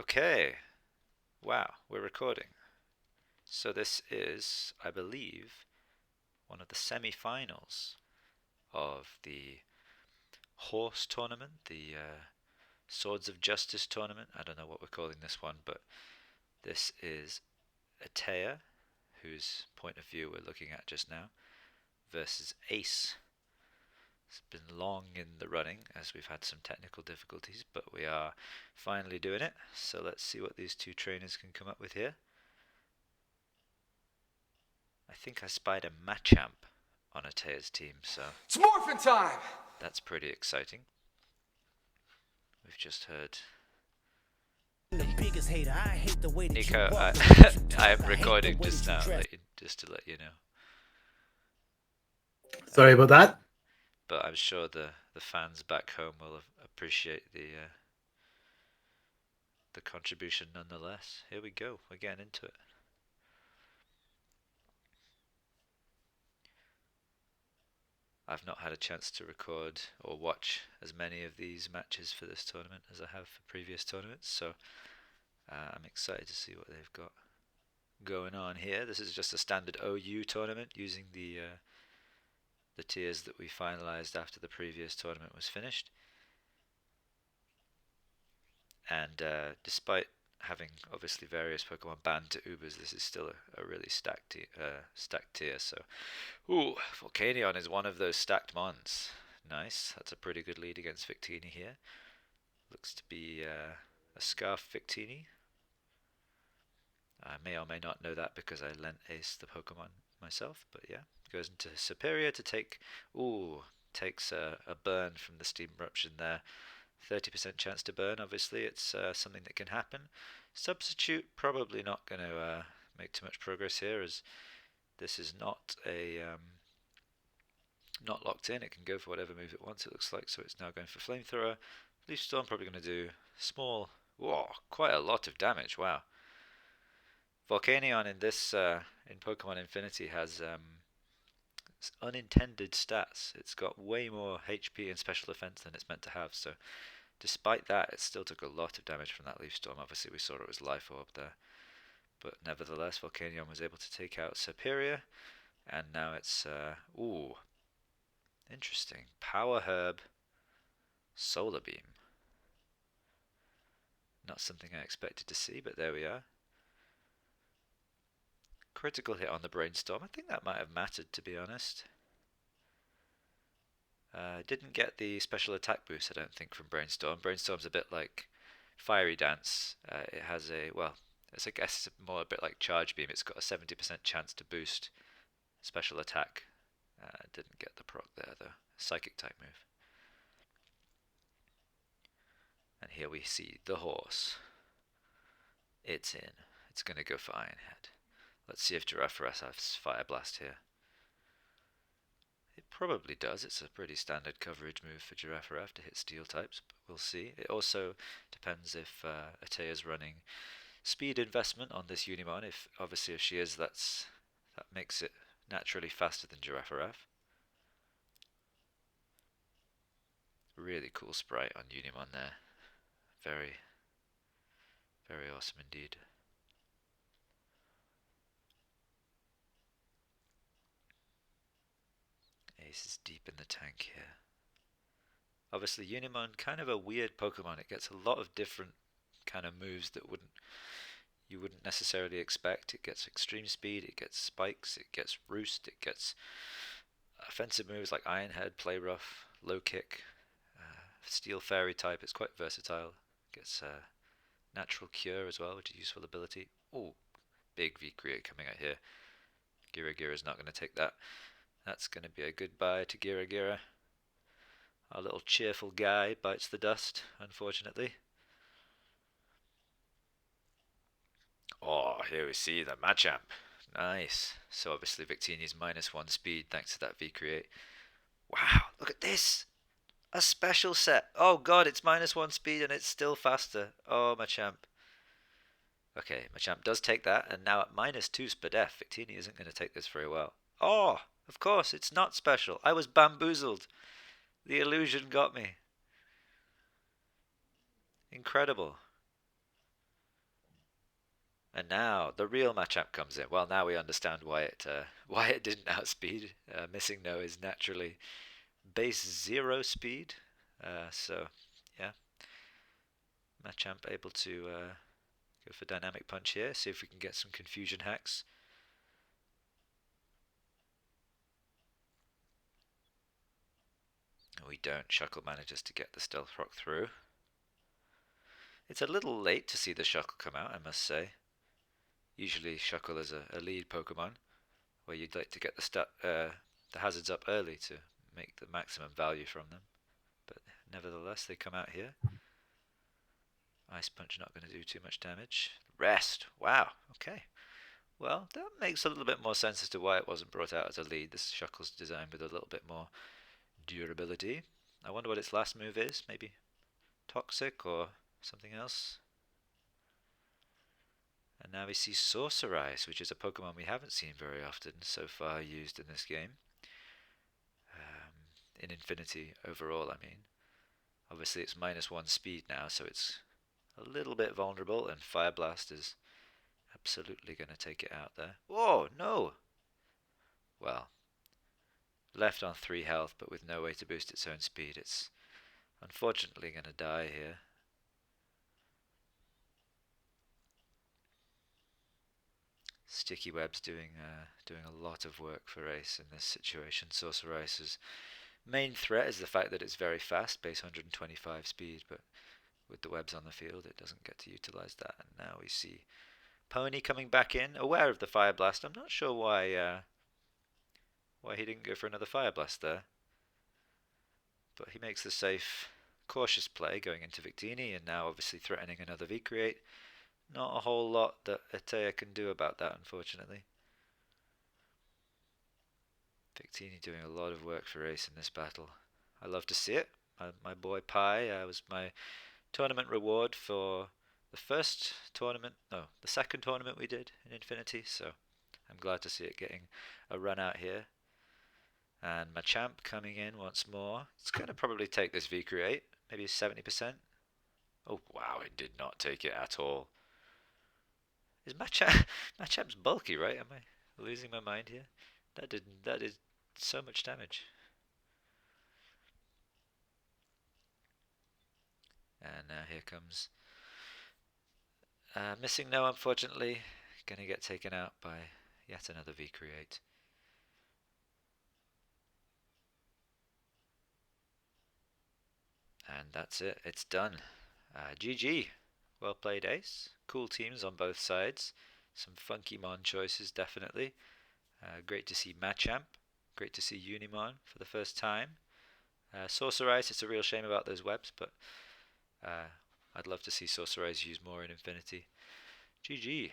Okay, wow, we're recording. So this is, I believe, one of the semi-finals of the horse tournament, the Swords of Justice tournament. I don't know what we're calling this one, but this is Attea, whose point of view we're looking at just now, versus Ace. It's been long in the running as we've had some technical difficulties, but we are finally doing it. So let's see what these two trainers can come up with here. I think I spied a Machamp on Atea's team, so It's morphin' time! that's pretty exciting. We've just heard The biggest hater, I hate the way that Nico. you walk. I am recording just now, just to let you know. Sorry about that. But I'm sure the fans back home will appreciate the contribution nonetheless. Here we go. We're getting into it. I've not had a chance to record or watch as many of these matches for this tournament as I have for previous tournaments, so I'm excited to see what they've got going on here. This is just a standard OU tournament using the tiers that we finalized after the previous tournament was finished. And despite having obviously various Pokemon banned to Ubers, this is still a really stacked tier. So, ooh, Volcanion is one of those stacked mons. Nice, that's a pretty good lead against Victini here. Looks to be a Scarf Victini. I may or may not know that because I lent Ace the Pokemon myself, but yeah. Goes into Superior to take, takes a burn from the Steam Eruption there. 30% chance to burn, obviously, it's something that can happen. Substitute, probably not going to make too much progress here, as this is not not locked in. It can go for whatever move it wants, it looks like, so it's now going for Flamethrower. Leaf Storm probably going to do small, whoa, quite a lot of damage, wow. Volcanion in this, in Pokemon Infinity has unintended stats. It's got way more HP and special defense than it's meant to have, so despite that, it still took a lot of damage from that Leaf Storm. Obviously, we saw it was Life Orb there. But nevertheless, Volcanion was able to take out Superior. And now it's, interesting. Power Herb, Solar Beam. Not something I expected to see, but there we are. Critical hit on the Brainstorm. I think that might have mattered, to be honest. Didn't get the special attack boost, I don't think, from Brainstorm. Brainstorm's a bit like Fiery Dance. It has a, well, I guess it's more a bit like Charge Beam. It's got a 70% chance to boost special attack. Didn't get the proc there, though. Psychic type move. And here we see the horse. It's in. It's going to go for Iron Head. Let's see if Girafaras has Fire Blast here. It probably does. It's a pretty standard coverage move for Girafaras to hit steel types, but we'll see. It also depends if Atea's running speed investment on this Unimon. If obviously if she is, that makes it naturally faster than Girafaras. Really cool sprite on Unimon there. Very, very awesome indeed. Ace is deep in the tank here. Obviously Unimon, kind of a weird Pokemon. It gets a lot of different kind of moves that you wouldn't necessarily expect. It gets extreme speed, it gets spikes, it gets roost, it gets offensive moves like Iron Head, Play Rough, Low Kick, Steel Fairy type. It's quite versatile. Gets Natural Cure as well, which is a useful ability. Oh, big V-Create coming out here. Gira is not going to take that. That's going to be a goodbye to Gira. Our little cheerful guy bites the dust, unfortunately. Oh, here we see the Machamp. Nice. So obviously Victini's -1 speed thanks to that V-Create. Wow, look at this! A special set. Oh god, it's -1 speed and it's still faster. Oh, Machamp. Okay, Machamp does take that, and now at -2 Spadef, Victini isn't going to take this very well. Oh, of course, it's not special. I was bamboozled. The illusion got me. Incredible. And now the real Machamp comes in. Well, now we understand why it didn't outspeed. Missing No is naturally base 0 speed. So yeah, Machamp able to go for Dynamic Punch here. See if we can get some confusion hacks. We don't. Shuckle manages to get the Stealth Rock through. It's a little late to see the Shuckle come out, I must say. Usually Shuckle is a lead Pokemon, where you'd like to get the hazards up early to make the maximum value from them. But nevertheless, they come out here. Ice Punch not going to do too much damage. Rest. Wow. Okay. Well, that makes a little bit more sense as to why it wasn't brought out as a lead. This Shuckle's designed with a little bit more durability. I wonder what its last move is. Maybe Toxic or something else. And now we see Sorcerize, which is a Pokemon we haven't seen very often so far used in this game. In Infinity overall, I mean. Obviously it's -1 speed now, so it's a little bit vulnerable, and Fire Blast is absolutely going to take it out there. Oh, no! Well, left on 3 health, but with no way to boost its own speed. It's unfortunately going to die here. Sticky Web's doing a lot of work for Ace in this situation. Sorcerice's main threat is the fact that it's very fast, base 125 speed, but with the webs on the field it doesn't get to utilize that. And now we see Pony coming back in, aware of the Fire Blast. I'm not sure why he didn't go for another Fire Blast there, but he makes the safe, cautious play going into Victini, and now obviously threatening another V-Create. Not a whole lot that Attea can do about that, unfortunately. Victini doing a lot of work for Ace in this battle. I love to see it. My boy Pi was my tournament reward for the second tournament we did in Infinity, so I'm glad to see it getting a run out here. And Machamp coming in once more. It's going to probably take this V-Create, maybe 70%. Oh wow, it did not take it at all. Is Machamp's bulky, right? Am I losing my mind here? That is so much damage. And now here comes Missing No, unfortunately. Gonna get taken out by yet another V-Create. And that's it. It's done. GG. Well played, Ace. Cool teams on both sides. Some funky Mon choices, definitely. Great to see Machamp. Great to see Unimon for the first time. Sorcerize, it's a real shame about those webs, but I'd love to see Sorcerize used more in Infinity. GG.